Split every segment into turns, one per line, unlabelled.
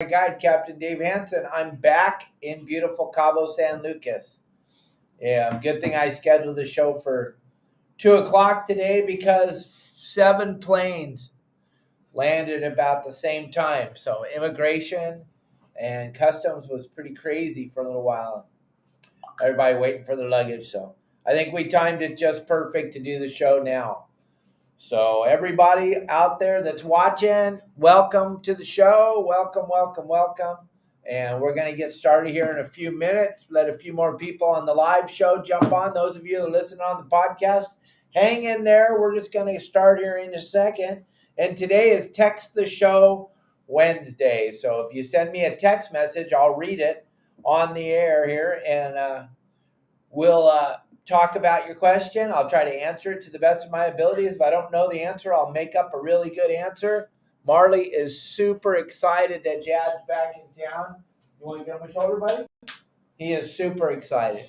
Guide, Captain Dave Hansen. I'm back in beautiful Cabo San Lucas. Yeah, good thing I scheduled the show for 2 o'clock today because 7 planes landed about the same time. So immigration and customs was pretty crazy for a little while. Everybody waiting for their luggage. So I think we timed it just perfect to do the show now. So everybody out there that's watching, welcome to the show. Welcome. And we're going to get started here in a few minutes. Let a few more people on the live show jump on. Those of you that listen on the podcast, hang in there. We're just going to start here in a second. And today is Text the Show Wednesday. So if you send me a text message, I'll read it on the air here, and we'll talk about your question. I'll try to answer it to the best of my abilities. If I don't know the answer, I'll make up a really good answer. Marley is super excited that Dad's back in town. You want to get on my shoulder, buddy? He is super excited.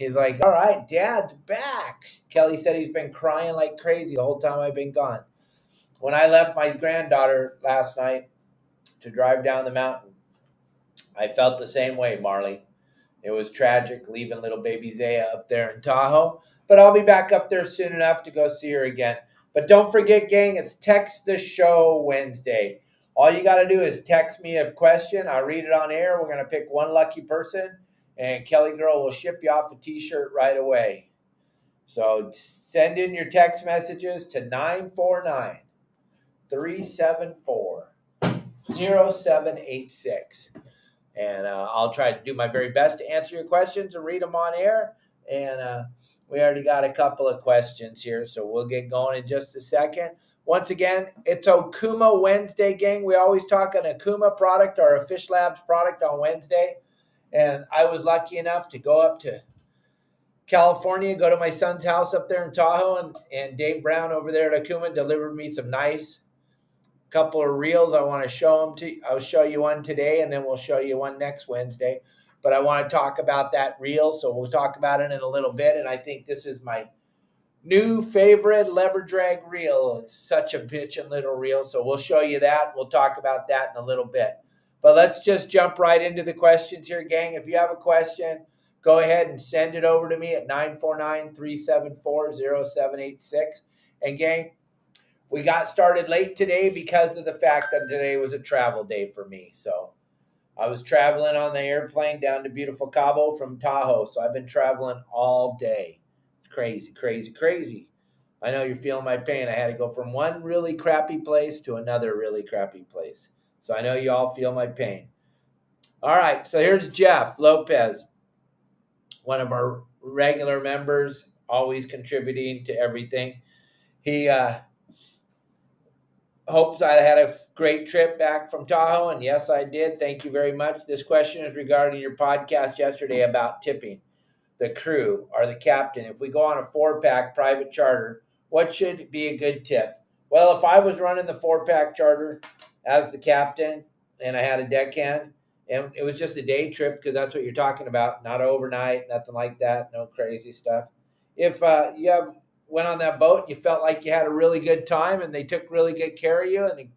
He's like, all right, Dad's back. Kelly said he's been crying like crazy the whole time I've been gone. When I left my granddaughter last night to drive down the mountain, I felt the same way, Marley. It was tragic leaving little baby Zaya up there in Tahoe, but I'll be back up there soon enough to go see her again. But don't forget, gang, it's Text the Show Wednesday. All you got to do is text me a question. I'll read it on air. We're going to pick one lucky person, and Kelly Girl will ship you off a T-shirt right away. So send in your text messages to 949-374-0786. And I'll try to do my very best to answer your questions and read them on air. And we already got a couple of questions here, so we'll get going in just a second. Once again, it's Akuma Wednesday, gang. We always talk an Akuma product or a FISHLAB product on Wednesday. And I was lucky enough to go up to California, go to my son's house up there in Tahoe, and Dave Brown over there at Akuma delivered me some nice couple of reels. I want to show them to you. I'll show you one today, and then we'll show you one next Wednesday. But I want to talk about that reel, so we'll talk about it in a little bit. And I think this is my new favorite lever drag reel. It's such a bitchin' little reel, so we'll show you that. We'll talk about that in a little bit. But let's just jump right into the questions here, gang. If you have a question, go ahead and send it over to me at 949-374-0786. And gang, we got started late today because of the fact that today was a travel day for me. So I was traveling on the airplane down to beautiful Cabo from Tahoe. So I've been traveling all day. Crazy. I know you're feeling my pain. I had to go from one really crappy place to another really crappy place. So I know you all feel my pain. All right, so here's Jeff Lopez, one of our regular members, always contributing to everything. He hopes I had a great trip back from Tahoe, and yes, I did. Thank you very much. This question is regarding your podcast yesterday about tipping the crew or the captain. If we go on a 4-pack private charter, what should be a good tip? Well, if I was running the 4-pack charter as the captain and I had a deckhand, and it was just a day trip because that's what you're talking about, not overnight, nothing like that, no crazy stuff. If you went on that boat, you felt like you had a really good time and they took really good care of you and the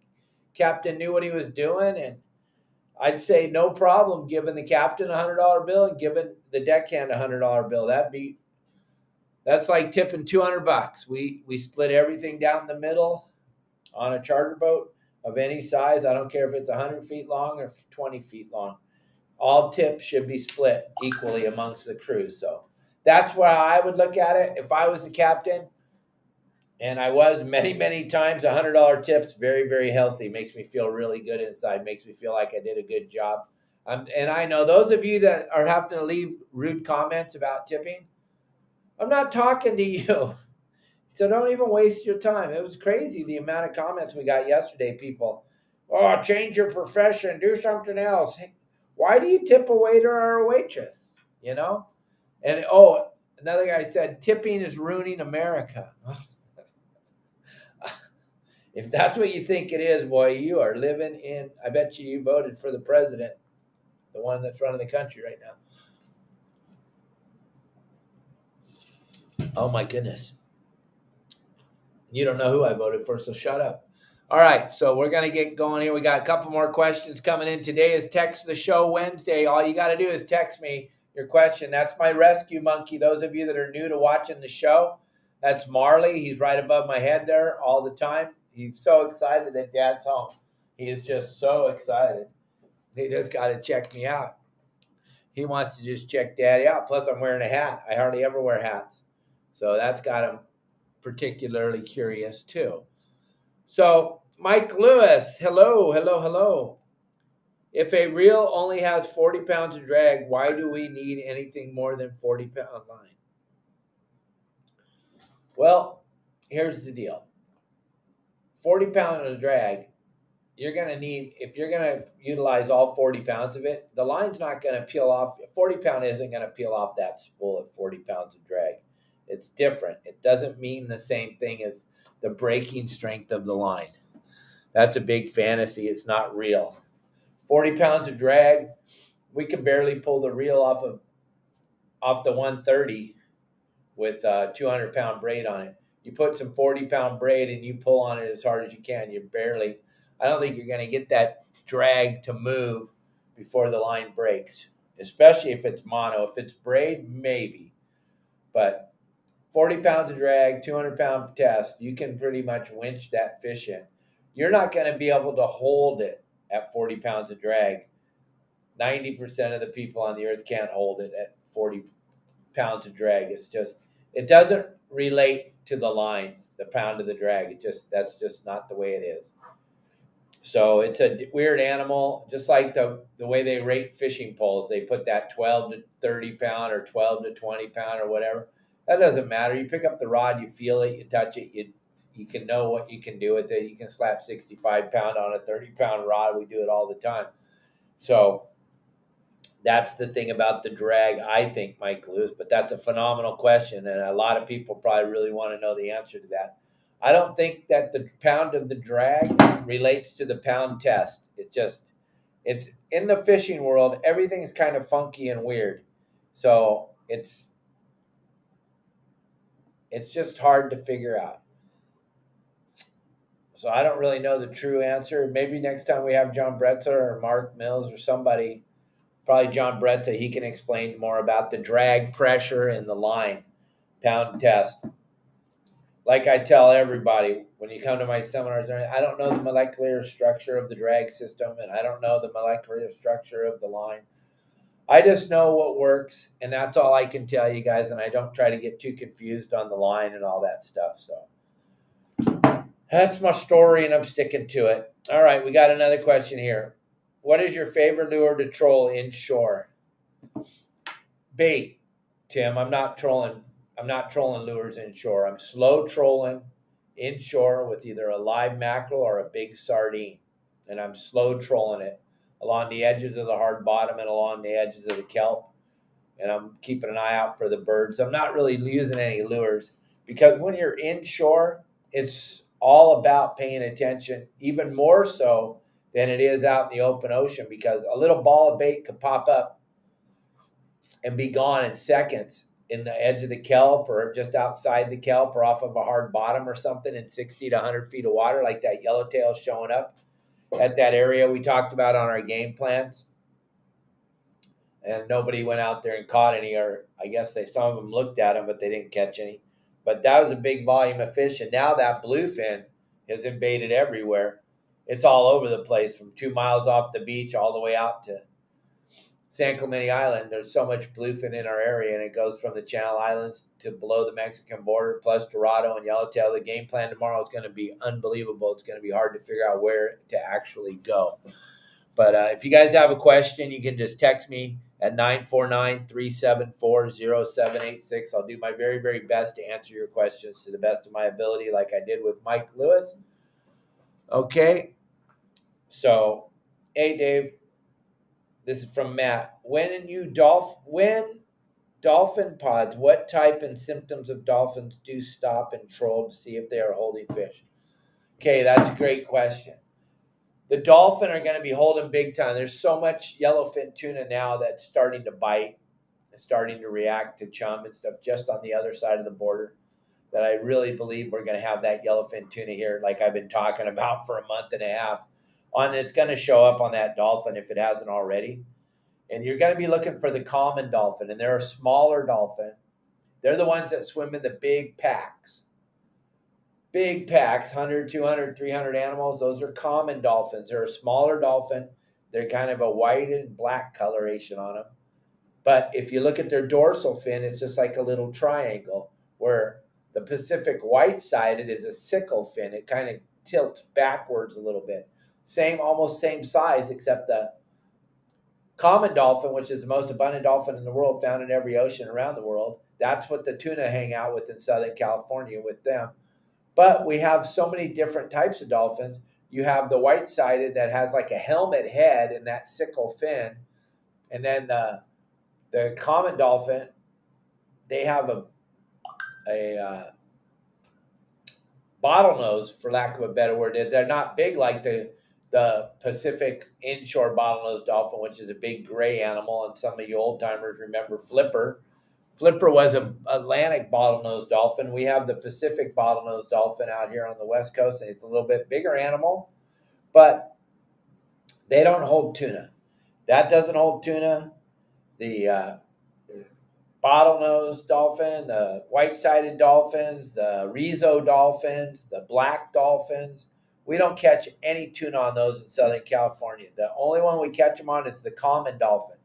captain knew what he was doing, and I'd say no problem giving the captain a $100 bill and giving the deckhand a $100 bill. That's like tipping $200. We split everything down the middle on a charter boat of any size. I don't care if it's 100 feet long or 20 feet long. All tips should be split equally amongst the crew. So that's where I would look at it. If I was the captain, and I was many times, $100 tips, very, very healthy. Makes me feel really good inside. Makes me feel like I did a good job. And I know those of you that are having to leave rude comments about tipping, I'm not talking to you. So don't even waste your time. It was crazy the amount of comments we got yesterday. People, oh, change your profession, do something else. Hey, why do you tip a waiter or a waitress? You know? And another guy said, tipping is ruining America. If that's what you think it is, boy, you are living in, I bet you voted for the president, the one that's running the country right now. Oh, my goodness. You don't know who I voted for, so shut up. All right, so we're going to get going here. We got a couple more questions coming in. Today is Text the Show Wednesday. All you got to do is text me your question. That's my rescue monkey. Those of you that are new to watching the show, that's Marley. He's right above my head there all the time. He's so excited that Dad's home. He is just so excited. He just got to check me out. He wants to just check Daddy out. Plus, I'm wearing a hat. I hardly ever wear hats. So that's got him particularly curious, too. So, Mike Lewis, hello. If a reel only has 40 pounds of drag, why do we need anything more than 40-pound line? Well, here's the deal. 40 pounds of drag, you're going to need, if you're going to utilize all 40 pounds of it, the line's not going to peel off. 40 pound isn't going to peel off that spool at 40 pounds of drag. It's different. It doesn't mean the same thing as the breaking strength of the line. That's a big fantasy. It's not real. 40 pounds of drag, we could barely pull the reel off the 130 with a 200-pound braid on it. You put some 40-pound braid and you pull on it as hard as you can. I don't think you're going to get that drag to move before the line breaks, especially if it's mono. If it's braid, maybe. But 40 pounds of drag, 200-pound test, you can pretty much winch that fish in. You're not going to be able to hold it at 40 pounds of drag. 90% of the people on the earth can't hold it at 40 pounds of drag. It doesn't relate to the line, the pound of the drag. That's just not the way it is. So it's a weird animal, just like the way they rate fishing poles. They put that 12 to 30 pound or 12 to 20 pound or whatever. That doesn't matter. You pick up the rod, you feel it, you touch it, you can know what you can do with it. You can slap 65 pound on a 30-pound rod. We do it all the time. So that's the thing about the drag, I think, Mike Lewis. But that's a phenomenal question, and a lot of people probably really want to know the answer to that. I don't think that the pound of the drag relates to the pound test. It's in the fishing world, everything's kind of funky and weird. So it's just hard to figure out. So I don't really know the true answer. Maybe next time we have John Bretza or Mark Mills or somebody, probably John Bretza, he can explain more about the drag pressure in the line pound test. Like I tell everybody, when you come to my seminars, I don't know the molecular structure of the drag system, and I don't know the molecular structure of the line. I just know what works, and that's all I can tell you guys, and I don't try to get too confused on the line and all that stuff. So that's my story, and I'm sticking to it. All right, we got another question here. What is your favorite lure to troll inshore? Bait, Tim. I'm not trolling lures inshore. I'm slow trolling inshore with either a live mackerel or a big sardine. And I'm slow trolling it along the edges of the hard bottom and along the edges of the kelp. And I'm keeping an eye out for the birds. I'm not really using any lures because when you're inshore, it's all about paying attention, even more so than it is out in the open ocean, because a little ball of bait could pop up and be gone in seconds in the edge of the kelp or just outside the kelp or off of a hard bottom or something in 60 to 100 feet of water, like that yellowtail showing up at that area we talked about on our game plans. And nobody went out there and caught any, or I guess some of them looked at them, but they didn't catch any. But that was a big volume of fish, and now that bluefin has invaded everywhere. It's all over the place, from 2 miles off the beach all the way out to San Clemente Island. There's so much bluefin in our area, and it goes from the Channel Islands to below the Mexican border, plus Dorado and Yellowtail. The game plan tomorrow is going to be unbelievable. It's going to be hard to figure out where to actually go. But if you guys have a question, you can just text me at 949-374-0786. I'll do my very, very best to answer your questions to the best of my ability, like I did with Mike Lewis. Okay. So, hey, Dave. This is from Matt. When Dolphin Pods, what type and symptoms of dolphins do stop and troll to see if they are holding fish? Okay, that's a great question. The dolphin are going to be holding big time. There's so much yellowfin tuna now that's starting to bite and starting to react to chum and stuff just on the other side of the border. that I really believe we're going to have that yellowfin tuna here, like I've been talking about for a month and a half. It's going to show up on that dolphin if it hasn't already. And you're going to be looking for the common dolphin, and they're a smaller dolphin. They're the ones that swim in the big packs. Big packs, 100, 200, 300 animals. Those are common dolphins. They're a smaller dolphin. They're kind of a white and black coloration on them. But if you look at their dorsal fin, it's just like a little triangle, where the Pacific white-sided is a sickle fin. It kind of tilts backwards a little bit. Almost same size, except the common dolphin, which is the most abundant dolphin in the world, found in every ocean around the world. That's what the tuna hang out with in Southern California with them. But we have so many different types of dolphins. You have the white-sided that has like a helmet head and that sickle fin. And then the common dolphin, they have a bottlenose, for lack of a better word. They're not big like the Pacific inshore bottlenose dolphin, which is a big gray animal. And some of you old timers remember Flipper. Flipper was an Atlantic bottlenose dolphin. We have the Pacific bottlenose dolphin out here on the West Coast, and it's a little bit bigger animal, but they don't hold tuna. That doesn't hold tuna. The bottlenose dolphin, the white-sided dolphins, the Rizo dolphins, the black dolphins. We don't catch any tuna on those in Southern California. The only one we catch them on is the common dolphin.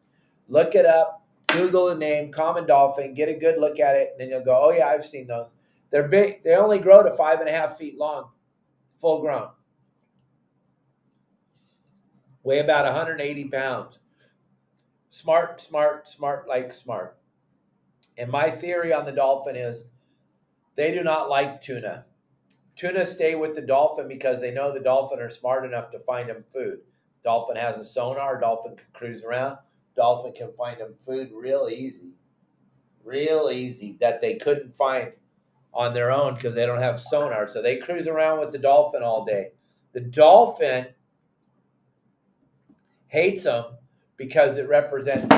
Look it up. Google the name, common dolphin, get a good look at it, and then you'll go, oh, yeah, I've seen those. They're big. They only grow to 5.5 feet long, full grown. Weigh about 180 pounds. Smart, like smart. And my theory on the dolphin is they do not like tuna. Tuna stay with the dolphin because they know the dolphin are smart enough to find them food. Dolphin has a sonar. Dolphin can cruise around. Dolphin can find them food real easy that they couldn't find on their own because they don't have sonar. So they cruise around with the dolphin all day. The dolphin hates them because it represents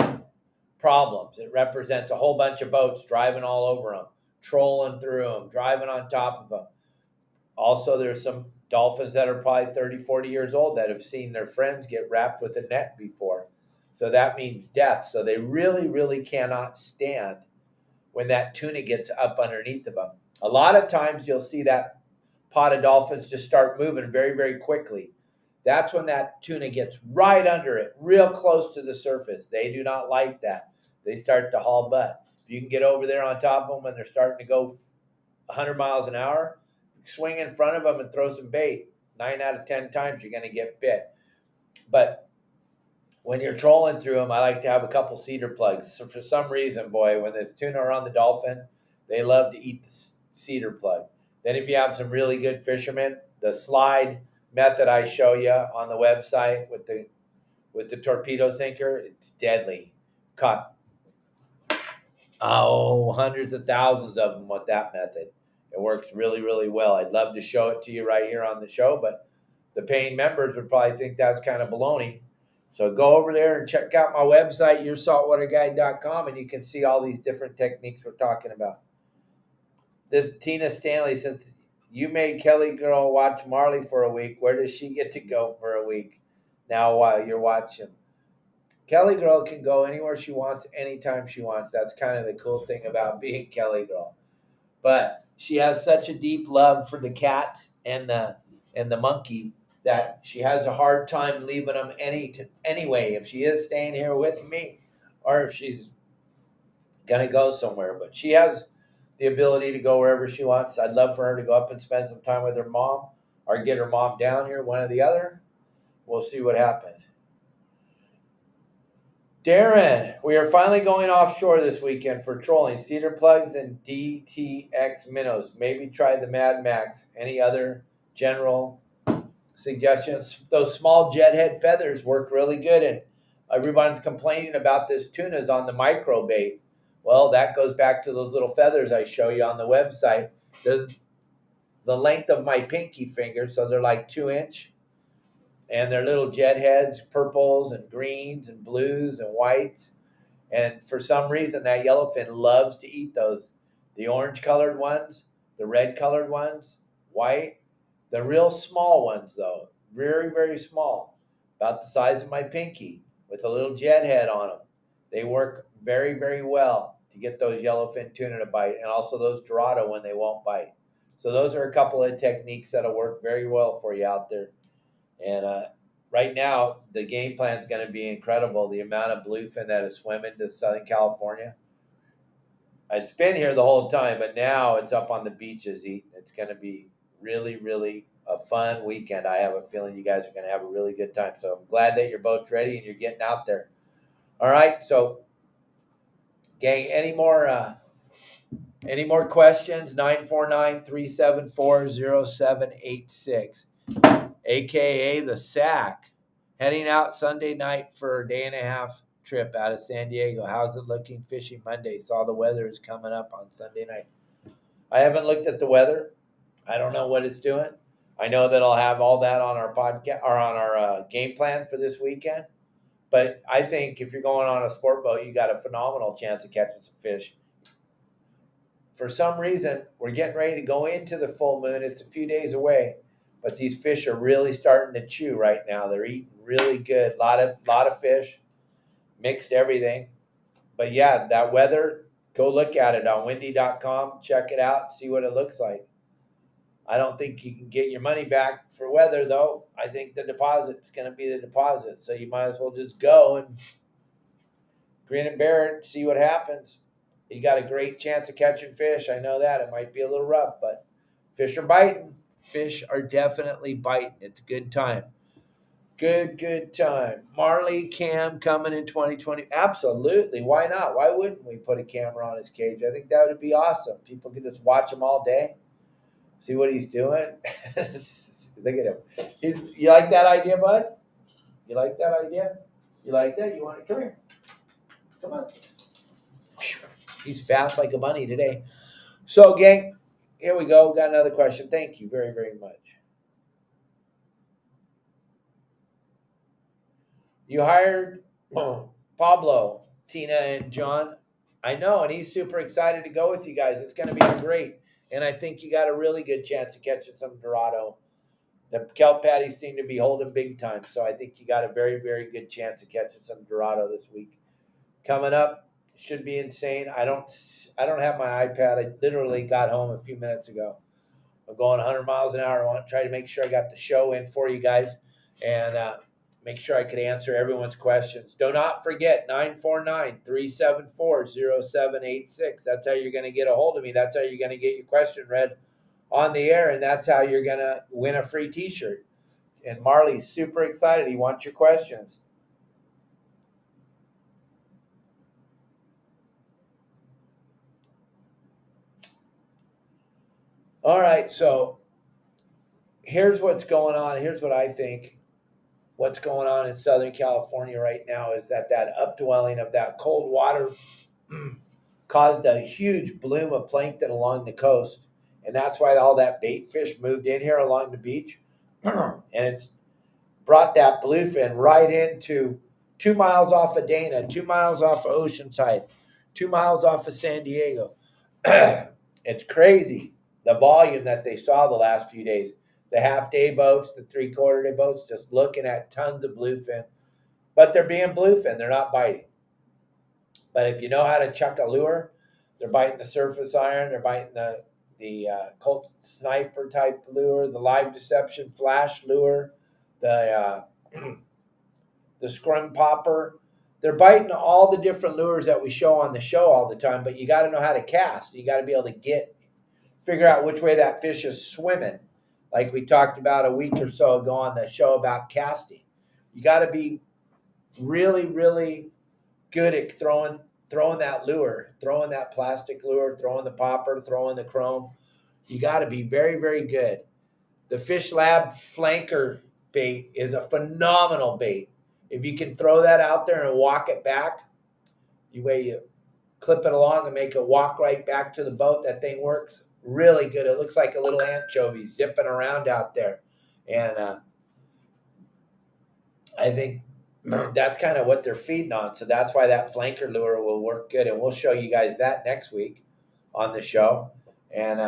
problems. It represents a whole bunch of boats driving all over them, trolling through them, driving on top of them. Also, there's some dolphins that are probably 30, 40 years old that have seen their friends get wrapped with a net before. So that means death. So they really, really cannot stand when that tuna gets up underneath of them. A lot of times you'll see that pod of dolphins just start moving very, very quickly. That's when that tuna gets right under it, real close to the surface. They do not like that. They start to haul butt. If you can get over there on top of them when they're starting to go 100 miles an hour, swing in front of them and throw some bait. 9 out of 10 times you're going to get bit. But when you're trolling through them, I like to have a couple cedar plugs. So for some reason, boy, when there's tuna are on the dolphin, they love to eat the cedar plug. Then if you have some really good fishermen, the slide method I show you on the website with the torpedo sinker, it's deadly. Caught hundreds of thousands of them with that method. It works really, really well. I'd love to show it to you right here on the show, but the paying members would probably think that's kind of baloney. So go over there and check out my website, yoursaltwaterguide.com, and you can see all these different techniques we're talking about. This Tina Stanley, since you made Kelly Girl watch Marley for a week, where does she get to go for a week now while you're watching? Kelly Girl can go anywhere she wants, anytime she wants. That's kind of the cool thing about being Kelly Girl. But she has such a deep love for the cat and the monkey that she has a hard time leaving them anyway. If she is staying here with me, or if she's gonna go somewhere, but she has the ability to go wherever she wants. I'd love for her to go up and spend some time with her mom, or get her mom down here, one or the other. We'll see what happens. Darren, we are finally going offshore this weekend for trolling. Cedar plugs and DTX minnows. Maybe try the Mad Max. Any other general suggestions? Those small jet head feathers work really good, and everyone's complaining about this tunas on the micro bait. Well, that goes back to those little feathers I show you on the website. The length of my pinky finger, so they're like 2-inch. And they're little jet heads, purples and greens and blues and whites. And for some reason, that yellowfin loves to eat those. The orange-colored ones, the red colored ones, white. The real small ones, though, very, very small, about the size of my pinky, with a little jet head on them. They work very, very well to get those yellowfin tuna to bite, and also those Dorado when they won't bite. So those are a couple of techniques that'll work very well for you out there. And right now, the game plan is going to be incredible. The amount of bluefin that is swimming to Southern California. It's been here the whole time, but now it's up on the beaches eating. It's going to be really, really a fun weekend. I have a feeling you guys are going to have a really good time. So I'm glad that your boat's ready and you're getting out there. All right. So, gang, any more questions? 949-374-0786, aka the Sack, heading out Sunday night for a day and a half trip out of San Diego. How's it looking? Fishing Monday. Saw the weather is coming up on Sunday night. I haven't looked at the weather. I don't know what it's doing. I know that I'll have all that on our podcast or on our game plan for this weekend. But I think if you're going on a sport boat, you got a phenomenal chance of catching some fish. For some reason, we're getting ready to go into the full moon. It's a few days away, but these fish are really starting to chew right now. They're eating really good. Lot of fish, mixed everything. But yeah, that weather, go look at it on windy.com. Check it out, see what it looks like. I don't think you can get your money back for weather, though. I think the deposit's going to be the deposit. So you might as well just go and grin and bear it, see what happens. You got a great chance of catching fish. I know that. It might be a little rough, but fish are biting. Fish are definitely biting. It's a good time. Good time. Marley Cam coming in 2020. Absolutely. Why not? Why wouldn't we put a camera on his cage? I think that would be awesome. People could just watch him all day. See what he's doing. Look at him. You like that idea, bud? You like that idea? You like that? You want to come here? Come on. He's fast like a bunny today. So, gang, here we go. Got another question. Thank you very, very much. You hired Pablo, Tina, and John. I know, and he's super excited to go with you guys. It's going to be great. And I think you got a really good chance of catching some Dorado. The kelp patties seem to be holding big time, so I think you got a very, very good chance of catching some Dorado this week. Coming up, should be insane. I don't have my iPad. I literally got home a few minutes ago. I'm going 100 miles an hour. I want to try to make sure I got the show in for you guys and make sure I could answer everyone's questions. Do not forget 949-374-0786. That's how you're going to get a hold of me. That's how you're going to get your question read on the air, and that's how you're going to win a free t-shirt. And Marley's super excited. He wants your questions. All right, so here's what's going on. Here's what I think. What's going on in Southern California right now is that upwelling of that cold water caused a huge bloom of plankton along the coast. And that's why all that bait fish moved in here along the beach. And it's brought that bluefin right into 2 miles off of Dana, 2 miles off of Oceanside, 2 miles off of San Diego. It's crazy, the volume that they saw the last few days. The half-day boats, the three-quarter-day boats, just looking at tons of bluefin. But they're being bluefin. They're not biting. But if you know how to chuck a lure, they're biting the surface iron. They're biting the Colt Sniper type lure, the live deception flash lure, the scrum popper. They're biting all the different lures that we show on the show all the time, but you got to know how to cast. You got to be able to figure out which way that fish is swimming, like we talked about a week or so ago on the show about casting. You got to be really, really good at throwing that lure, throwing that plastic lure, throwing the popper, throwing the chrome. You got to be very, very good. The FISHLAB flanker bait is a phenomenal bait. If you can throw that out there and walk it back, you clip it along and make it walk right back to the boat, that thing works really good. It looks like a little anchovy zipping around out there. And I think that's kind of what they're feeding on. So that's why that flanker lure will work good. And we'll show you guys that next week on the show. And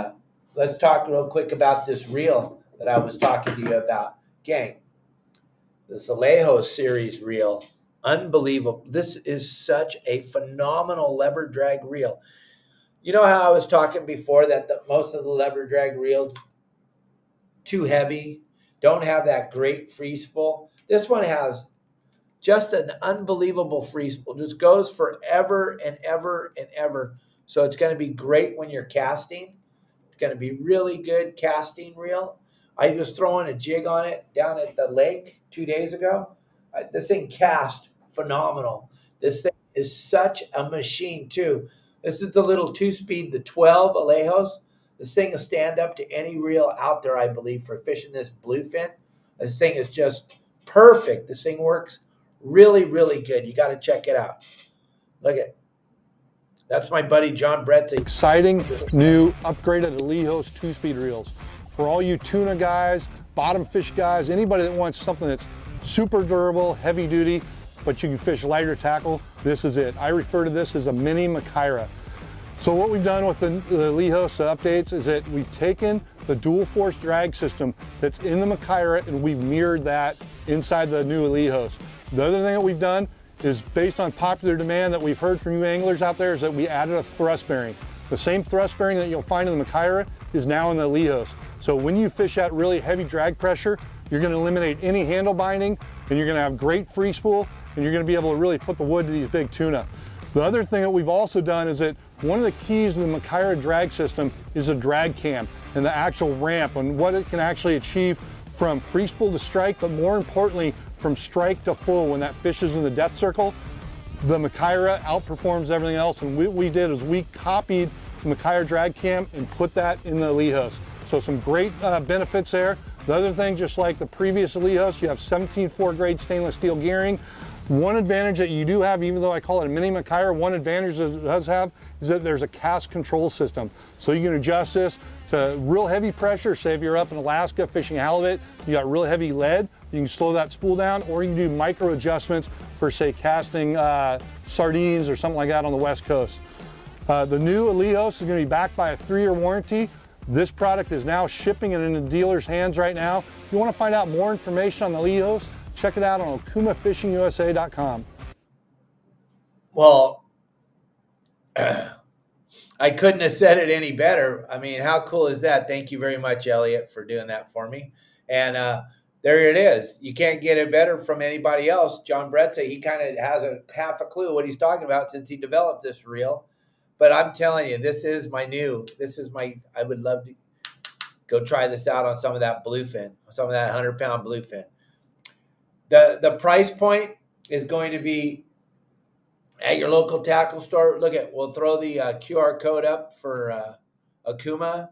let's talk real quick about this reel that I was talking to you about. Gang, the Alejo series reel, unbelievable. This is such a phenomenal lever drag reel. You know how I was talking before that most of the lever drag reels too heavy, don't have that great free spool. This one has just an unbelievable free spool. Just goes forever and ever and ever. So it's going to be great when you're casting. It's going to be really good casting reel. I was throwing a jig on it down at the lake 2 days ago. This thing cast phenomenal. This thing is such a machine too. This is the little 2-speed, the 12 Alejos. This thing will stand up to any reel out there, I believe, for fishing this bluefin. This thing is just perfect. This thing works really, really good. You got to check it out. Look at that's my buddy John Brett's
exciting new upgraded Alejos 2-speed reels. For all you tuna guys, bottom fish guys, anybody that wants something that's super durable, heavy duty, but you can fish lighter tackle, this is it. I refer to this as a mini Machaira. So what we've done with the Alejos updates is that we've taken the dual force drag system that's in the Machaira and we've mirrored that inside the new Alejos. The other thing that we've done is based on popular demand that we've heard from you anglers out there is that we added a thrust bearing. The same thrust bearing that you'll find in the Machaira is now in the Alejos. So when you fish at really heavy drag pressure, you're going to eliminate any handle binding and you're going to have great free spool and you're going to be able to really put the wood to these big tuna. The other thing that we've also done is that one of the keys to the Machaira drag system is a drag cam and the actual ramp and what it can actually achieve from free spool to strike, but more importantly, from strike to full when that fish is in the depth circle. The Machaira outperforms everything else, and what we did is we copied the Machaira drag cam and put that in the Alejos. So some great benefits there. The other thing, just like the previous Alejos, you have 17.4 grade stainless steel gearing. One advantage that you do have, even though I call it a mini Machaira, one advantage that it does have is that there's a cast control system. So you can adjust this to real heavy pressure. Say if you're up in Alaska fishing halibut, you got real heavy lead, you can slow that spool down, or you can do micro adjustments for say casting sardines or something like that on the West Coast. The new Alejos is going to be backed by a 3-year warranty. This product is now shipping and in the dealer's hands right now. If you want to find out more information on the Alejos, check it out on AkumaFishingUSA.com.
Well, I couldn't have said it any better. I mean, how cool is that? Thank you very much, Elliot, for doing that for me. And there it is. You can't get it better from anybody else. John Bretza, he kind of has a half a clue what he's talking about since he developed this reel. But I'm telling you, I would love to go try this out on some of that bluefin, some of that 100-pound bluefin. The price point is going to be at your local tackle store. We'll throw the QR code up for Akuma.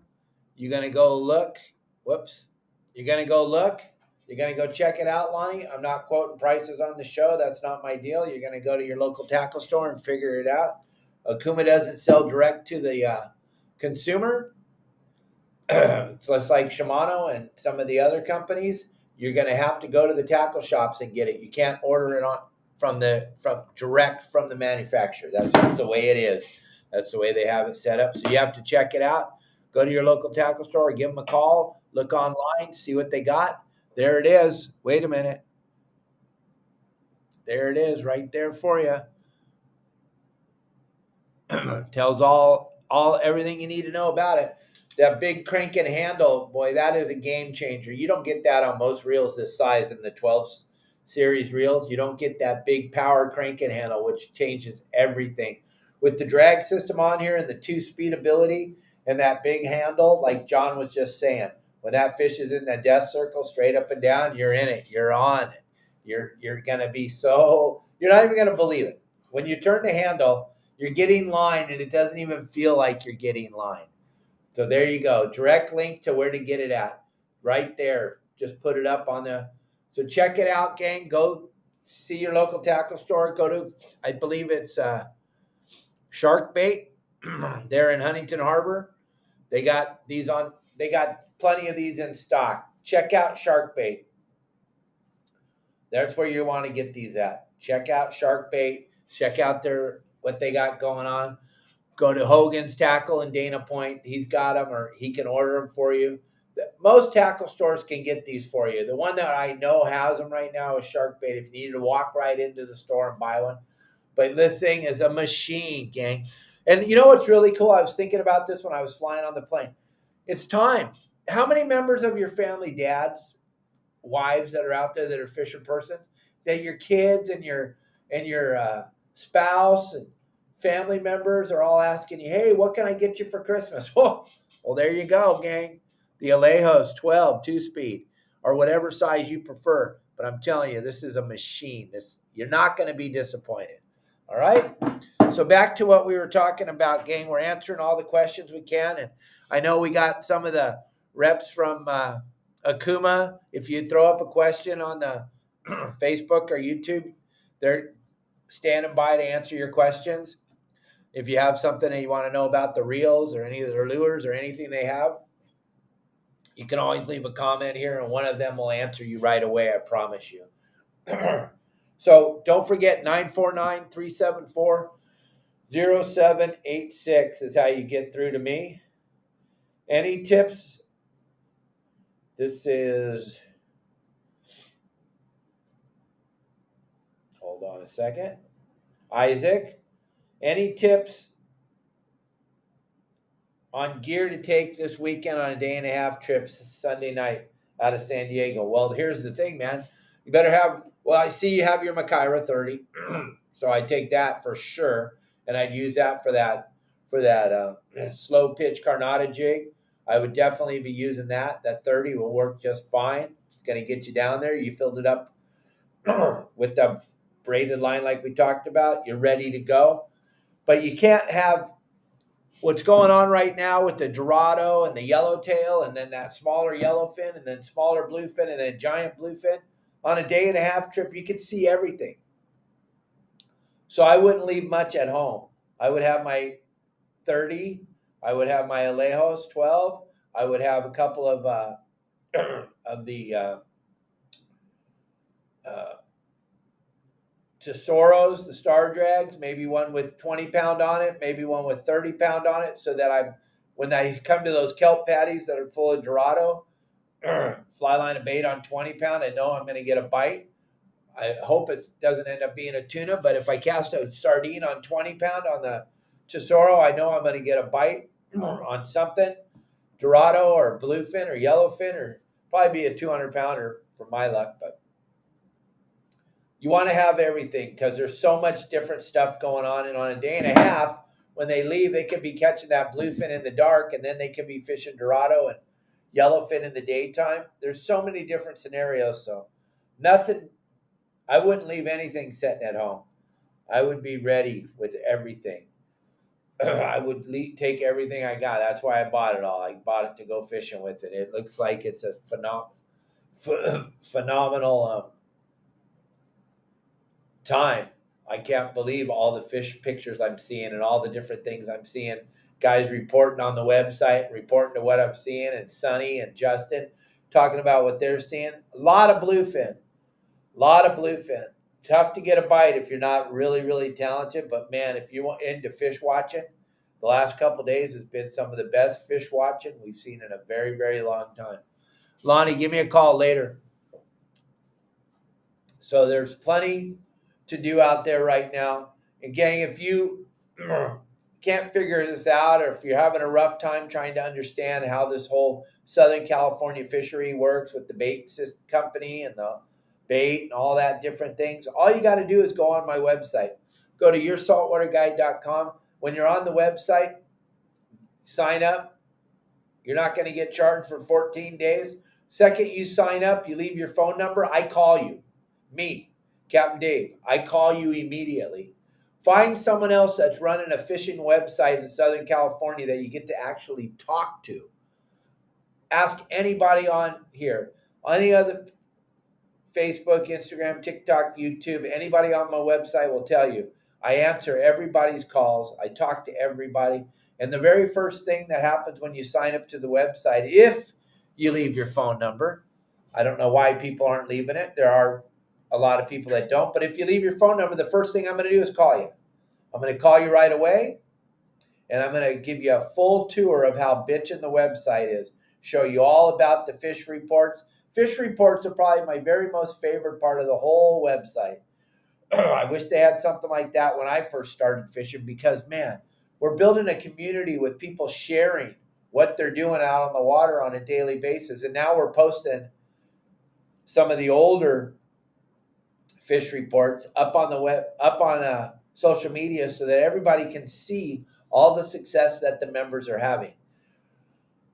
You're going to go look. You're going to go look. You're going to go check it out, Lonnie. I'm not quoting prices on the show. That's not my deal. You're going to go to your local tackle store and figure it out. Akuma doesn't sell direct to the consumer. It's less like Shimano and some of the other companies. You're going to have to go to the tackle shops and get it. You can't order it from direct from the manufacturer. That's just the way it is. That's the way they have it set up. So you have to check it out. Go to your local tackle store, give them a call, look online, see what they got. There it is. Wait a minute. There it is right there for you. Tells everything you need to know about it. That big cranking handle, boy, that is a game changer. You don't get that on most reels this size in the 12 series reels. You don't get that big power cranking handle, which changes everything. With the drag system on here and the 2-speed ability and that big handle, like John was just saying, when that fish is in the death circle straight up and down, you're in it. You're on it. You're going to be you're not even going to believe it. When you turn the handle, you're getting line, and it doesn't even feel like you're getting line. So there you go. Direct link to where to get it at. Right there. Just put it up on So check it out, gang. Go see your local tackle store. Go to, I believe it's Shark Bait there in Huntington Harbor. They got plenty of these in stock. Check out Shark Bait. That's where you want to get these at. Check out Shark Bait. Check out what they got going on. Go to Hogan's Tackle in Dana Point. He's got them, or he can order them for you. Most tackle stores can get these for you. The one that I know has them right now is Shark Bait. If you needed to walk right into the store and buy one. But this thing is a machine, gang. And you know what's really cool? I was thinking about this when I was flying on the plane. It's time. How many members of your family, dads, wives that are out there that are fisher persons, that your kids and your spouse and family members are all asking you, hey, what can I get you for Christmas? Oh, well, there you go, gang. The Alejos 12 2-speed or whatever size you prefer. But I'm telling you, this is a machine. You're not going to be disappointed. All right? So back to what we were talking about, gang. We're answering all the questions we can. And I know we got some of the reps from Akuma. If you throw up a question on the Facebook or YouTube, they're standing by to answer your questions. If you have something that you want to know about the reels or any of their lures or anything they have, you can always leave a comment here and one of them will answer you right away, I promise you. So don't forget 949-374-0786 is how you get through to me. Any tips? This is, hold on a second. Isaac, any tips on gear to take this weekend on a day-and-a-half trip Sunday night out of San Diego? Well, here's the thing, man. You better have, well, I see you have your Makaira 30, so I take that for sure, and I'd use that for that slow pitch Carnata jig. I would definitely be using that. That 30 will work just fine. It's going to get you down there. You filled it up with the braided line like we talked about. You're ready to go. But you can't have what's going on right now with the Dorado and the yellowtail and then that smaller yellowfin and then smaller bluefin and then giant bluefin. On a day-and-a-half trip, you could see everything. So I wouldn't leave much at home. I would have my 30. I would have my Alejos 12. I would have a couple of the Tesoros, the Star Drags, maybe one with 20 pound on it, maybe one with 30 pound on it, so that when I come to those kelp patties that are full of Dorado, fly line of bait on 20 pound, I know I'm going to get a bite. I hope it doesn't end up being a tuna, but if I cast a sardine on 20 pound on the Tesoro, I know I'm going to get a bite on something, Dorado or bluefin or yellowfin, or probably be a 200 pounder for my luck. But you want to have everything because there's so much different stuff going on. And on a day and a half, when they leave, they could be catching that bluefin in the dark, and then they could be fishing Dorado and yellowfin in the daytime. There's so many different scenarios. So nothing, I wouldn't leave anything sitting at home. I would be ready with everything. I would take everything I got. That's why I bought it all. I bought it to go fishing with it. It looks like it's a phenomenal time. I can't believe all the fish pictures I'm seeing and all the different things I'm seeing. Guys reporting on the website, reporting to what I'm seeing, and Sonny and Justin talking about what they're seeing. A lot of bluefin. Tough to get a bite if you're not really, really talented. But man, if you're into fish watching, the last couple of days has been some of the best fish watching we've seen in a very, very long time. Lonnie, give me a call later. So there's plenty to do out there right now. And gang, if you can't figure this out, or if you're having a rough time trying to understand how this whole Southern California fishery works with the bait system company and the bait and all that different things, all you got to do is go on my website. Go to yoursaltwaterguide.com. When you're on the website, sign up. You're not going to get charged for 14 days. Second you sign up, you leave your phone number, I call you. Me, Captain Dave, I call you immediately. Find someone else that's running a fishing website in Southern California that you get to actually talk to. Ask anybody on here, any other Facebook, Instagram, TikTok, YouTube, anybody on my website will tell you. I answer everybody's calls. I talk to everybody. And the very first thing that happens when you sign up to the website, if you leave your phone number, I don't know why people aren't leaving it. There are a lot of people that don't. But if you leave your phone number, the first thing I'm going to do is call you. I'm going to call you right away. And I'm going to give you a full tour of how bitchin' the website is. Show you all about the fish reports. Fish reports are probably my very most favorite part of the whole website. I wish they had something like that when I first started fishing because, man, we're building a community with people sharing what they're doing out on the water on a daily basis. And now we're posting some of the older fish reports up on the web, up on social media so that everybody can see all the success that the members are having.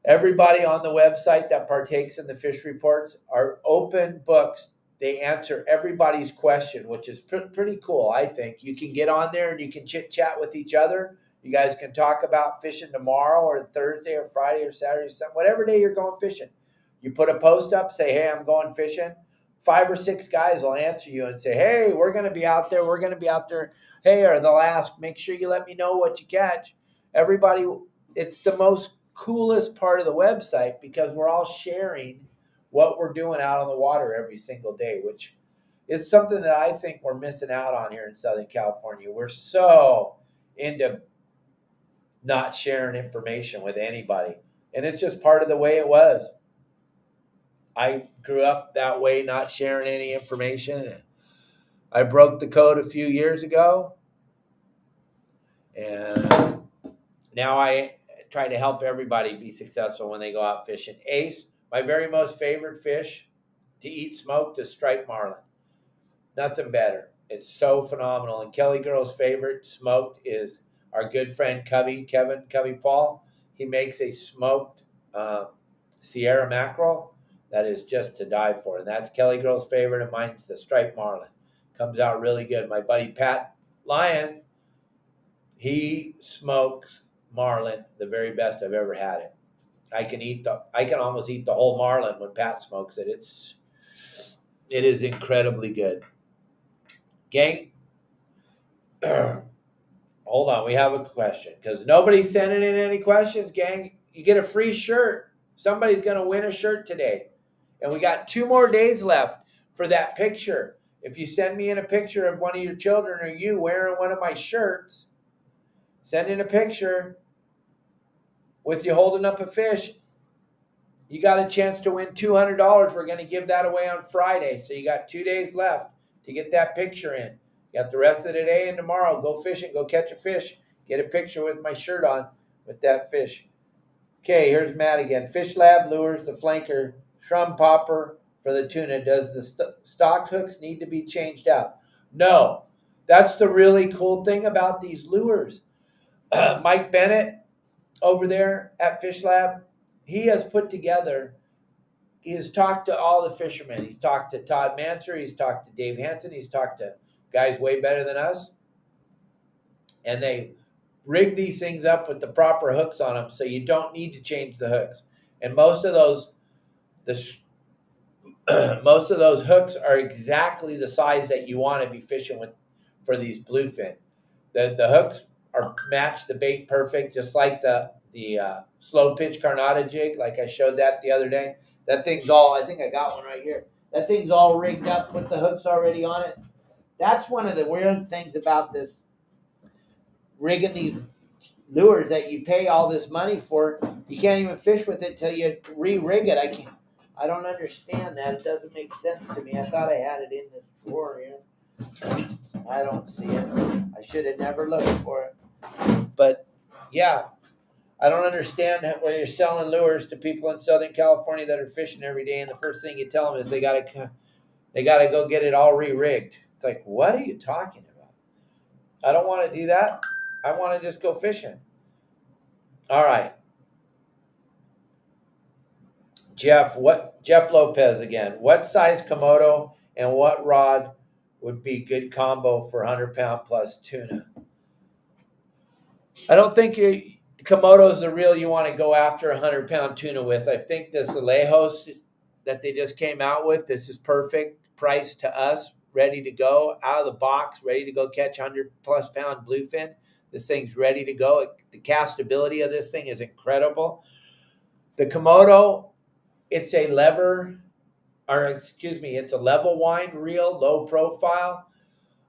Everybody on the website that partakes in the fish reports are open books. They answer everybody's question, which is pretty cool, I think. You can get on there and you can chit chat with each other. You guys can talk about fishing tomorrow or Thursday or Friday or Saturday, or whatever day you're going fishing. You put a post up, say, hey, I'm going fishing. 5 or 6 guys will answer you and say, hey, we're going to be out there. We're going to be out there. Hey, or they'll ask, make sure you let me know what you catch. Everybody, it's the most coolest part of the website because we're all sharing what we're doing out on the water every single day, which is something that I think we're missing out on here in Southern California. We're so into not sharing information with anybody. And it's just part of the way it was. I grew up that way, not sharing any information. I broke the code a few years ago. And now I try to help everybody be successful when they go out fishing. Ace, my very most favorite fish to eat smoked is striped marlin. Nothing better. It's so phenomenal. And Kelly Girl's favorite smoked is our good friend Kevin Cubby Paul. He makes a smoked Sierra mackerel that is just to die for. And that's Kelly Girl's favorite, and mine's the striped marlin. Comes out really good. My buddy Pat Lyon, he smokes marlin the very best I've ever had it. I can almost eat the whole marlin when Pat smokes it. It is incredibly good. Gang, hold on, we have a question because nobody's sending in any questions, gang. You get a free shirt. Somebody's going to win a shirt today. And we got 2 more days left for that picture. If you send me in a picture of one of your children or you wearing one of my shirts, send in a picture with you holding up a fish. You got a chance to win $200. We're going to give that away on Friday. So you got 2 days left to get that picture in. You got the rest of the day and tomorrow. Go fishing. Go catch a fish. Get a picture with my shirt on with that fish. Okay, here's Matt again. FISHLAB lures, the flanker, shrimp popper for the tuna. Does the stock hooks need to be changed out? No. That's the really cool thing about these lures. Mike Bennett over there at FISHLAB, he has talked to all the fishermen. He's talked to Todd Manser. He's talked to Dave Hansen. He's talked to guys way better than us. And they rig these things up with the proper hooks on them so you don't need to change the hooks. And most of those hooks are exactly the size that you want to be fishing with for these bluefin. The hooks match the bait perfect, just like the slow pitch Carnata jig, like I showed that the other day. That thing's I think I got one right here. That thing's all rigged up with the hooks already on it. That's one of the weird things about this rigging these lures that you pay all this money for. You can't even fish with it till you re-rig it. I don't understand that. It doesn't make sense to me. I thought I had it in this drawer here. I don't see it. I should have never looked for it. But yeah, I don't understand when you're selling lures to people in Southern California that are fishing every day, and the first thing you tell them is they gotta go get it all re-rigged. It's like, what are you talking about? I don't want to do that. I want to just go fishing. All right. Jeff Lopez again. What size Komodo and what rod would be good combo for 100-pound plus tuna? I don't think Komodo is the reel you want to go after 100-pound tuna with. I think the Salejos that they just came out with, this is perfect price to us, ready to go, out of the box, ready to go catch 100-plus pound bluefin. This thing's ready to go. The castability of this thing is incredible. The Komodo, it's a level wind reel, low profile.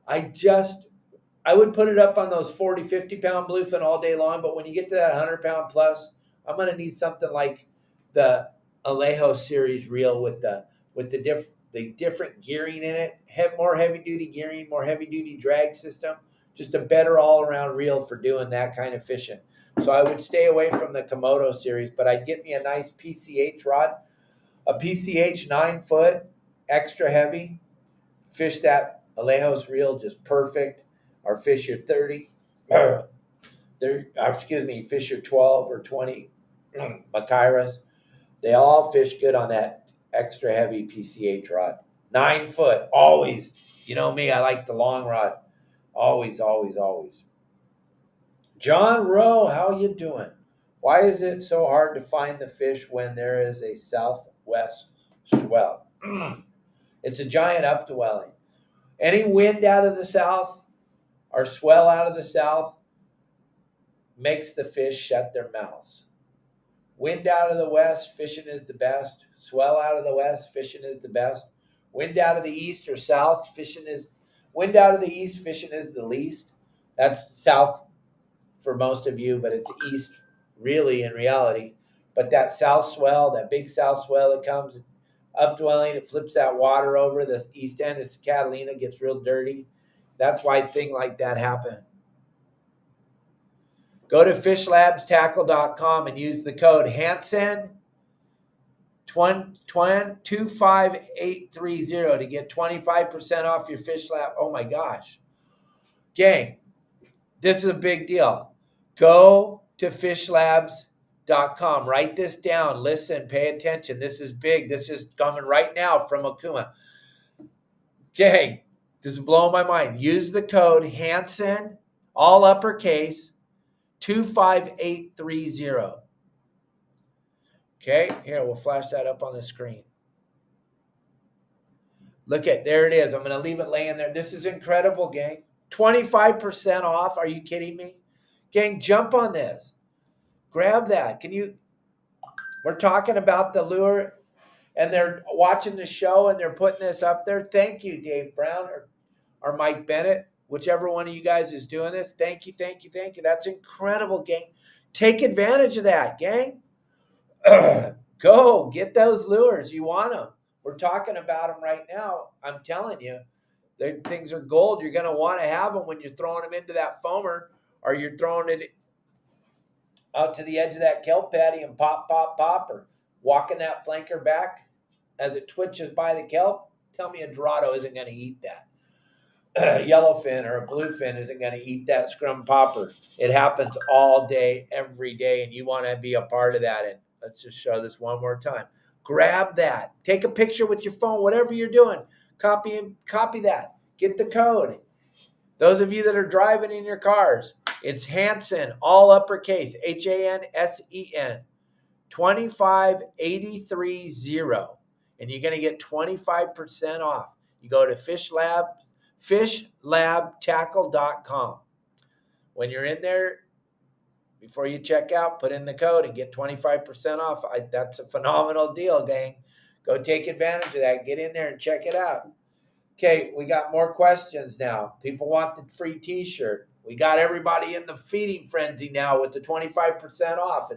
I I would put it up on those 40, 50-pound bluefin all day long, but when you get to that 100-pound plus, I'm going to need something like the Alejo series reel with the different gearing in it, more heavy duty gearing, more heavy duty drag system, just a better all around reel for doing that kind of fishing. So I would stay away from the Komodo series, but I'd get me a nice PCH rod, a PCH 9-foot, extra heavy, fish that Alejo's reel just perfect, or fish your 30, fish your 12 or 20 Makairas. They all fish good on that extra heavy PCH rod. 9-foot, always. You know me, I like the long rod. Always, always, always. John Rowe, how you doing? Why is it so hard to find the fish when there is a southwest swell? It's a giant upwelling. Any wind out of the south or swell out of the south makes the fish shut their mouths. Wind out of the west, fishing is the best. Swell out of the west, fishing is the best. Wind out of the east or south, wind out of the east, fishing is the least. That's south for most of you, but it's east really in reality. But that south swell, that big south swell that comes updwelling, it flips that water over. The east end of Catalina gets real dirty. That's why a thing like that happened. Go to fishlabstackle.com and use the code Hansen 25830 to get 25% off your FISHLAB. Oh my gosh. Gang, this is a big deal. Go to fishlabs.com. Write this down. Listen, pay attention. This is big. This is coming right now from Akuma. Gang, this is blowing my mind. Use the code Hansen, all uppercase, 25830. Okay, here, we'll flash that up on the screen. Look at, there it is. I'm going to leave it laying there. This is incredible, gang. 25% off. Are you kidding me? Gang, jump on this. Grab that. We're talking about the lure, and they're watching the show, and they're putting this up there. Thank you, Dave Brown or Mike Bennett, whichever one of you guys is doing this. Thank you, thank you, thank you. That's incredible, gang. Take advantage of that, gang. Go get those lures. You want them. We're talking about them right now. I'm telling you, things are gold. You're going to want to have them when you're throwing them into that foamer, or you're throwing it out to the edge of that kelp patty and pop, pop, pop, or walking that flanker back as it twitches by the kelp. Tell me a Dorado isn't going to eat that. Yellowfin or a bluefin isn't going to eat that scrum popper. It happens all day, every day, and you want to be a part of that. And let's just show this one more time. Grab that. Take a picture with your phone, whatever you're doing. Copy that. Get the code. Those of you that are driving in your cars, it's Hansen, all uppercase, Hansen, 25830, and you're going to get 25% off. You go to fishlabtackle.com. When you're in there, before you check out, put in the code and get 25% off. That's a phenomenal deal, gang. Go take advantage of that. Get in there and check it out. Okay, we got more questions now. People want the free t-shirt. We got everybody in the feeding frenzy now with the 25% off.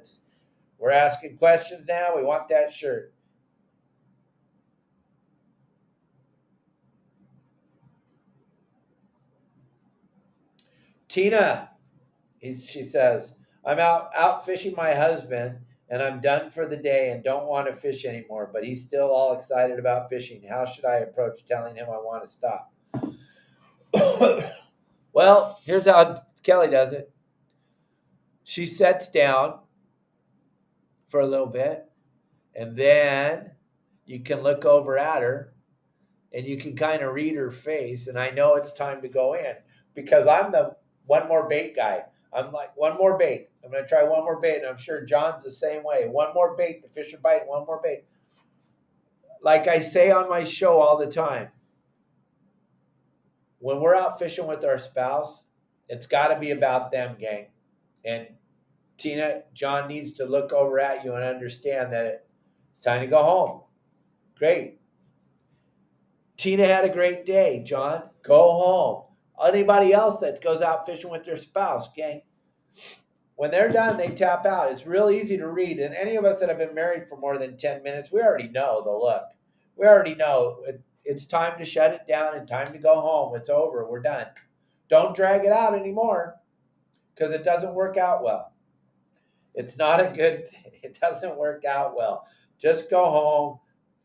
We're asking questions now. We want that shirt. Tina, she says, I'm out fishing my husband, and I'm done for the day and don't want to fish anymore, but he's still all excited about fishing. How should I approach telling him I want to stop? Well, here's how Kelly does it. She sits down for a little bit, and then you can look over at her, and you can kind of read her face, and I know it's time to go in because I'm the one more bait guy. I'm like, one more bait. I'm going to try one more bait, and I'm sure John's the same way. One more bait, the fish are biting, one more bait. Like I say on my show all the time, when we're out fishing with our spouse, it's got to be about them, gang. And Tina, John needs to look over at you and understand that it's time to go home. Great. Tina had a great day, John. Go home. Anybody else that goes out fishing with their spouse, okay? When they're done, they tap out. It's real easy to read. And any of us that have been married for more than 10 minutes, we already know the look. We already know it's time to shut it down and time to go home. It's over. We're done. Don't drag it out anymore because it doesn't work out well. It doesn't work out well. Just go home,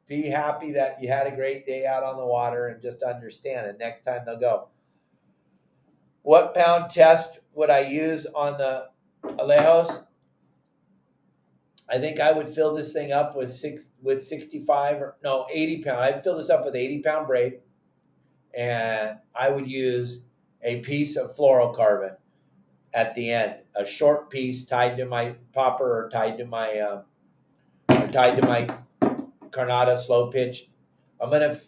be happy that you had a great day out on the water, and just understand it. Next time they'll go. What pound test would I use on the Alejos? I think I would fill this thing up with 65 or no 80 pound. I'd fill this up with 80-pound braid, and I would use a piece of fluorocarbon at the end, a short piece tied to my popper or tied to my Carnata slow pitch. I'm gonna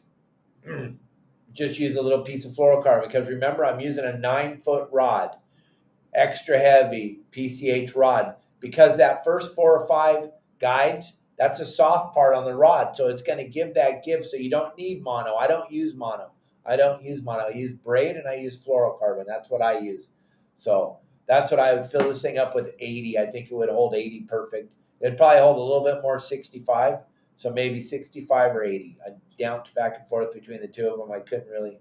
just use a little piece of fluorocarbon because remember I'm using a 9-foot rod, extra heavy PCH rod, because that first 4 or 5 guides, that's a soft part on the rod, so it's going to give that give. So you don't need mono. I don't use mono. I use braid and I use fluorocarbon. That's what I use. So that's what I would fill this thing up with 80. I think it would hold 80 perfect. It'd probably hold a little bit more 65. So maybe 65 or 80. I bounced back and forth between the two of them. I couldn't really,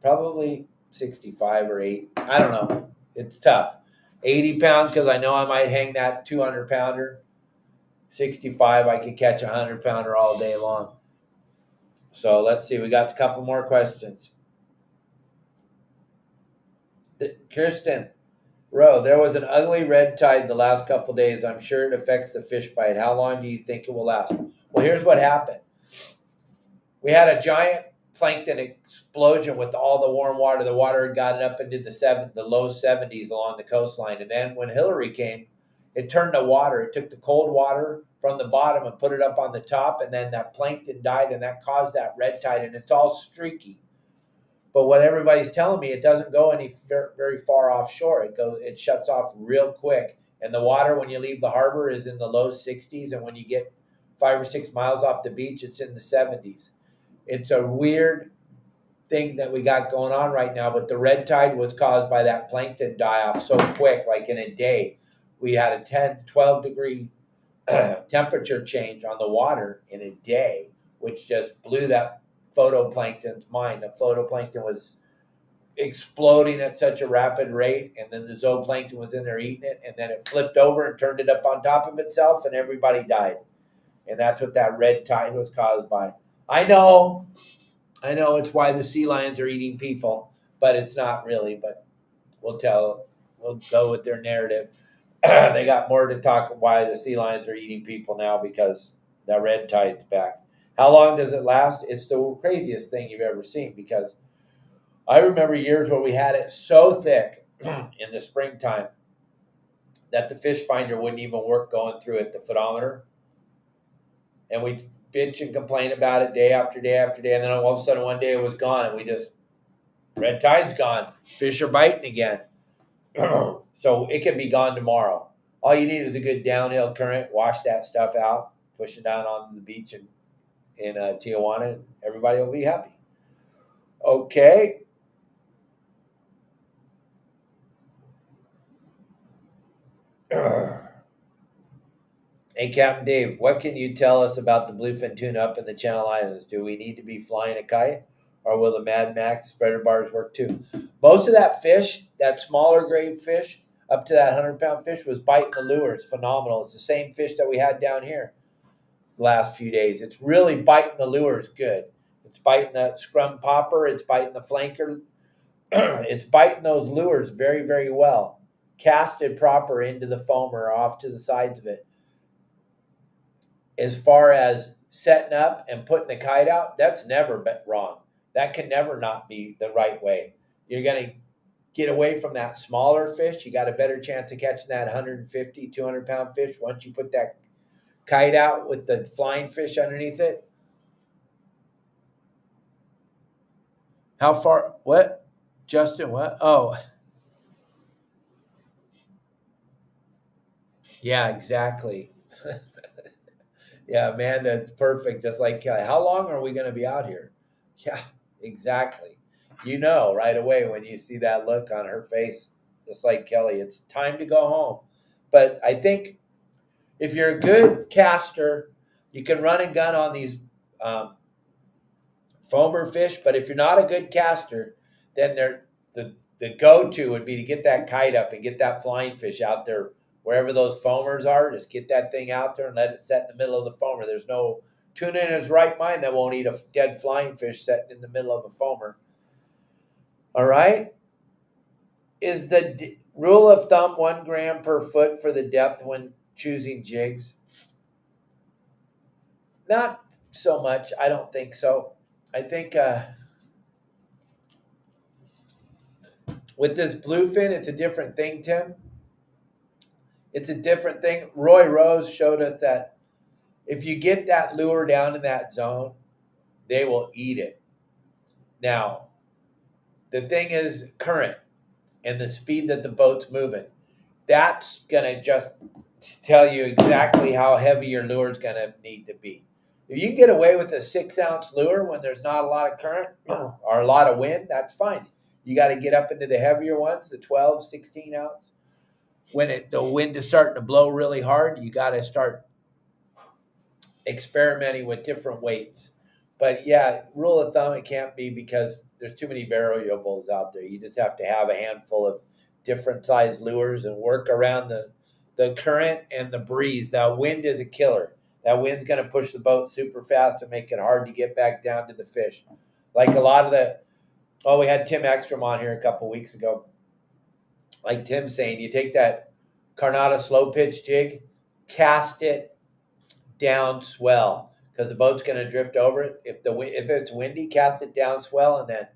probably 65 or 8. I don't know. It's tough. 80 pounds because I know I might hang that 200 pounder. 65, I could catch a 100 pounder all day long. So let's see. We got a couple more questions. Kirsten Rowe, there was an ugly red tide the last couple days. I'm sure it affects the fish bite. How long do you think it will last? Well, here's what happened. We had a giant plankton explosion with all the warm water. The water had gotten up into the low 70s along the coastline. And then when Hillary came, it turned the water. It took the cold water from the bottom and put it up on the top. And then that plankton died, and that caused that red tide. And it's all streaky. But what everybody's telling me, it doesn't go any very far offshore. It shuts off real quick. And the water, when you leave the harbor, is in the low 60s. And when you get 5 or 6 miles off the beach, it's in the 70s. It's a weird thing that we got going on right now. But the red tide was caused by that plankton die-off so quick, like in a day. We had a 10, 12 degree temperature change on the water in a day, which just blew that photoplankton's mind. The photoplankton was exploding at such a rapid rate, and then the zooplankton was in there eating it, and then it flipped over and turned it up on top of itself, and everybody died. And that's what that red tide was caused by. I know it's why the sea lions are eating people, but it's not really. But we'll go with their narrative. They got more to talk why the sea lions are eating people now because that red tide's back. How long does it last? It's the craziest thing you've ever seen, because I remember years where we had it so thick in the springtime that the fish finder wouldn't even work going through it, the photometer. And we'd bitch and complain about it day after day after day. And then all of a sudden one day it was gone, and red tide's gone. Fish are biting again. So it can be gone tomorrow. All you need is a good downhill current, wash that stuff out, push it down on the beach in Tijuana, and everybody will be happy. Okay. Hey, Captain Dave, what can you tell us about the bluefin tuna up in the Channel Islands? Do we need to be flying a kite, or will the Mad Max spreader bars work too? Most of that fish, that smaller grade fish, up to that 100-pound fish, was biting the lure. It's phenomenal. It's the same fish that we had down here the last few days. It's really biting the lures good. It's biting that scrum popper. It's biting the flanker. It's biting those lures very, very well. Casted proper into the foam or off to the sides of it. As far as setting up and putting the kite out, that's never been wrong. That can never not be the right way. You're going to get away from that smaller fish. You got a better chance of catching that 150, 200-pound fish once you put that kite out with the flying fish underneath it. How far? What? Justin, what? Oh. Yeah, exactly. Yeah, Amanda, it's perfect. Just like Kelly. How long are we going to be out here? Yeah, exactly. You know right away when you see that look on her face, just like Kelly, it's time to go home. But I think if you're a good caster, you can run and gun on these foamer fish. But if you're not a good caster, then the go-to would be to get that kite up and get that flying fish out there wherever those foamers are. Just get that thing out there and let it set in the middle of the foamer. There's no tuna in his right mind that won't eat a dead flying fish sitting in the middle of a foamer. All right? Is the rule of thumb 1 gram per foot for the depth when choosing jigs? Not so much. I don't think so. I think with this bluefin, it's a different thing, Tim. It's a different thing. Roy Rose showed us that if you get that lure down in that zone, they will eat it. Now, the thing is current and the speed that the boat's moving. That's going to just tell you exactly how heavy your lure is going to need to be. If you get away with a 6-ounce lure when there's not a lot of current or a lot of wind, that's fine. You got to get up into the heavier ones, the 12, 16 ounce. When the wind is starting to blow really hard, you got to start experimenting with different weights. But yeah, rule of thumb, it can't be because there's too many variables out there. You just have to have a handful of different size lures and work around the current and the breeze. That wind is a killer. That wind's going to push the boat super fast and make it hard to get back down to the fish. Like a lot of we had Tim Ekstrom on here a couple weeks ago. Like Tim saying, you take that Carnata slow pitch jig, cast it down swell because the boat's going to drift over it. If it's windy, cast it down swell, and then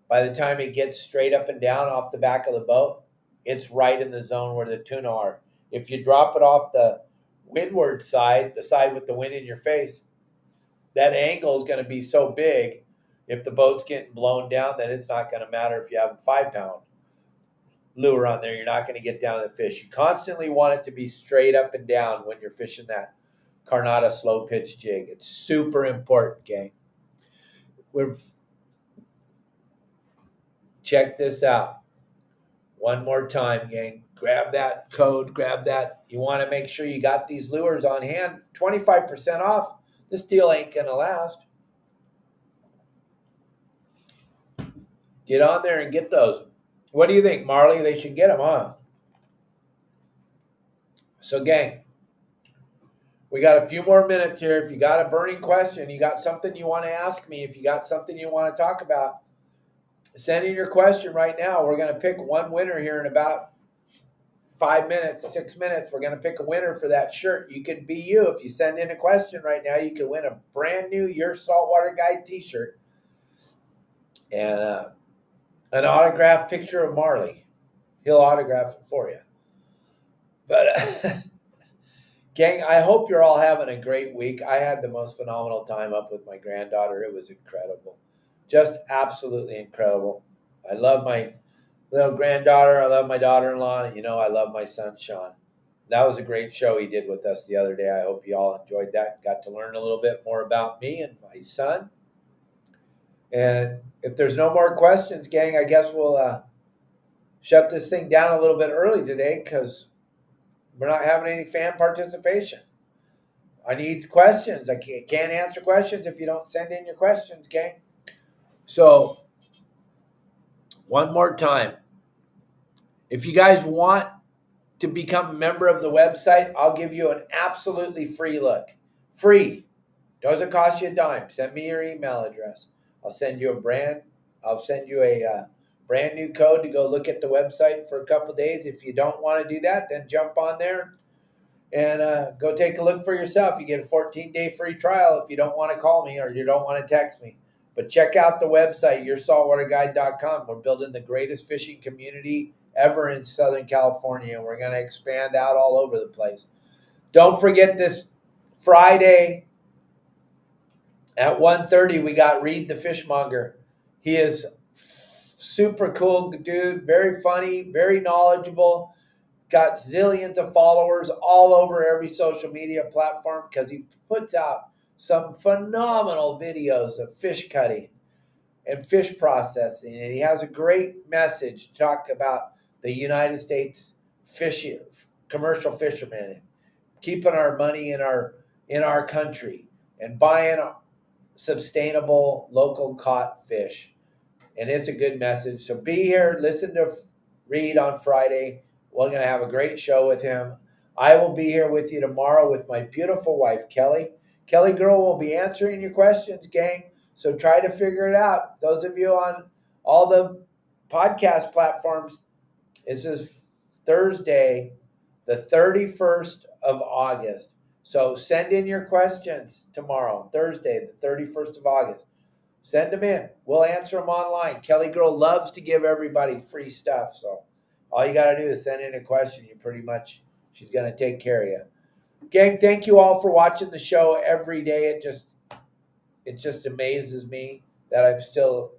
by the time it gets straight up and down off the back of the boat, it's right in the zone where the tuna are. If you drop it off the windward side, the side with the wind in your face, that angle is going to be so big if the boat's getting blown down that it's not going to matter if you have a 5-pound lure on there. You're not going to get down to the fish. You constantly want it to be straight up and down when you're fishing that Carnata slow pitch jig. It's super important, gang. Check this out. One more time, gang. Grab that code, grab that. You want to make sure you got these lures on hand. 25% off. This deal ain't going to last. Get on there and get those. What do you think, Marley? They should get them, huh? So, gang, we got a few more minutes here. If you got a burning question, you got something you want to ask me, if you got something you want to talk about, send in your question right now. We're going to pick one winner here in about 5 minutes, 6 minutes. We're going to pick a winner for that shirt. You could be you. If you send in a question right now, you could win a brand new Your Saltwater Guide t-shirt and an autographed picture of Marley. He'll autograph it for you. But gang, I hope you're all having a great week. I had the most phenomenal time up with my granddaughter. It was incredible. Just absolutely incredible. I love my little granddaughter. I love my daughter-in-law. You know, I love my son, Sean. That was a great show he did with us the other day. I hope you all enjoyed that. Got to learn a little bit more about me and my son. And if there's no more questions, gang, I guess we'll shut this thing down a little bit early today because we're not having any fan participation. I need questions. I can't answer questions if you don't send in your questions, gang. So, one more time. If you guys want to become a member of the website, I'll give you an absolutely free look. Free. Doesn't cost you a dime. Send me your email address. I'll send you a brand new code to go look at the website for a couple days. If you don't want to do that, then jump on there and go take a look for yourself. You get a 14-day free trial if you don't want to call me or you don't want to text me. But check out the website, yoursaltwaterguide.com. We're building the greatest fishing community ever in Southern California, and we're going to expand out all over the place. Don't forget this Friday at 1:30, we got Reed the Fishmonger. He is super cool dude, very funny, very knowledgeable, got zillions of followers all over every social media platform because he puts out some phenomenal videos of fish cutting. and fish processing. And he has a great message to talk about the United States fishing, commercial fishermen, and keeping our money in our country and buying sustainable local caught fish. And it's a good message. So be here, listen to Reed on Friday. We're going to have a great show with him. I will be here with you tomorrow with my beautiful wife, Kelly. Kelly Girl will be answering your questions, gang. So try to figure it out. Those of you on all the podcast platforms, this is Thursday, the 31st of August. So send in your questions tomorrow, Thursday, the 31st of August. Send them in. We'll answer them online. Kelly Girl loves to give everybody free stuff. So all you got to do is send in a question. She's going to take care of you. Gang, thank you all for watching the show every day. It just amazes me that I'm still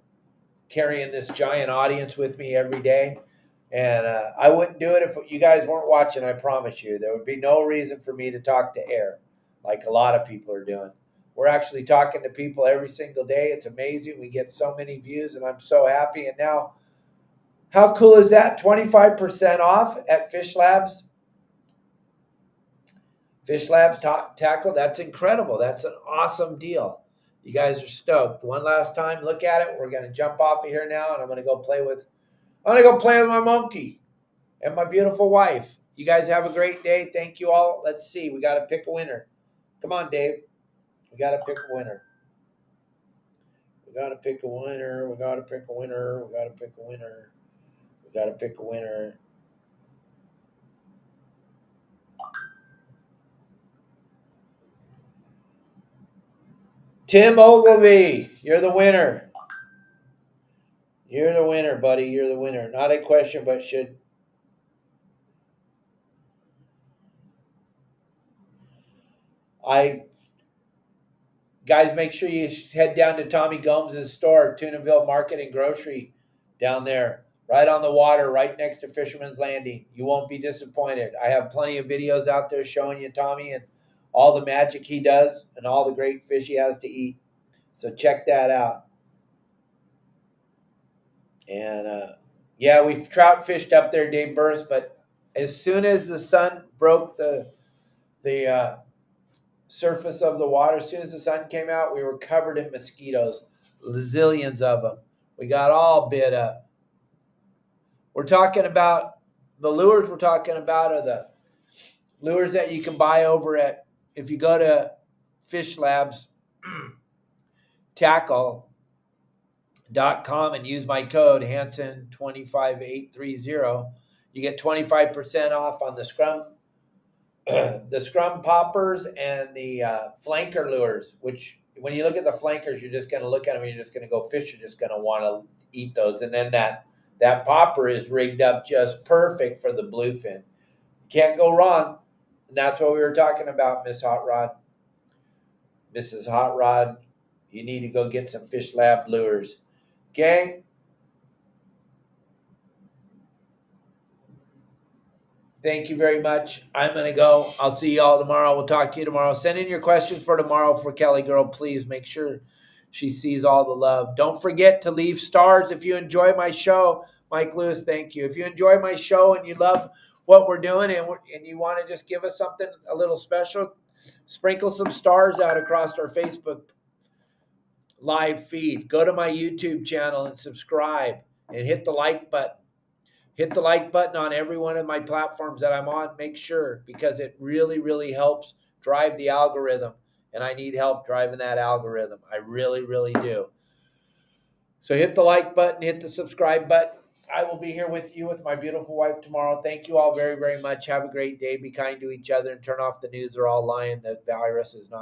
carrying this giant audience with me every day. And I wouldn't do it if you guys weren't watching, I promise you. There would be no reason for me to talk to air like a lot of people are doing. We're actually talking to people every single day. It's amazing. We get so many views, and I'm so happy. And now, how cool is that? 25% off at FISHLABs. FISHLABs tackle. That's incredible. That's an awesome deal. You guys are stoked. One last time, look at it. We're going to jump off of here now, and I'm going to go play with my monkey and my beautiful wife. You guys have a great day. Thank you all. Let's see. We got to pick a winner. Come on, Dave. We got to pick a winner. We got to pick a winner. We got to pick a winner. We got to pick a winner. We got to pick a winner. Tim Ogilvy, you're the winner. You're the winner, buddy. You're the winner. Not a question, but should. Guys, make sure you head down to Tommy Gomes' store, Tunaville Market and Grocery, down there, right on the water, right next to Fisherman's Landing. You won't be disappointed. I have plenty of videos out there showing you Tommy and all the magic he does and all the great fish he has to eat. So check that out. And yeah, we've trout fished up there, Dave Burris, but as soon as the sun broke the surface of the water, as soon as the sun came out, we were covered in mosquitoes, zillions of them. We got all bit up. We're talking about the lures we're talking about are the lures that you can buy over at, if you go to FISHLABs tackle.com and use my code Hanson25830, you get 25% off on the scrum poppers and the flanker lures, which when you look at the flankers, you're just going to look at them and you're just going to go fish. You're just going to want to eat those. And then that popper is rigged up just perfect for the bluefin. Can't go wrong. And that's what we were talking about, Miss Hot Rod. Mrs. Hot Rod, you need to go get some FISHLAB lures. Gang, thank you very much. I'm going to go. I'll see you all tomorrow. We'll talk to you tomorrow. Send in your questions for tomorrow for Kelly Girl. Please make sure she sees all the love. Don't forget to leave stars if you enjoy my show. Mike Lewis, thank you. If you enjoy my show and you love what we're doing and you want to just give us something a little special, sprinkle some stars out across our Facebook live feed. Go to my YouTube channel and subscribe and hit the like button. Hit the like button on every one of my platforms that I'm on. Make sure, because it really, really helps drive the algorithm. And I need help driving that algorithm. I really, really do. So hit the like button, hit the subscribe button. I will be here with you with my beautiful wife tomorrow. Thank you all very, very much. Have a great day. Be kind to each other and turn off the news. They're all lying. The virus is not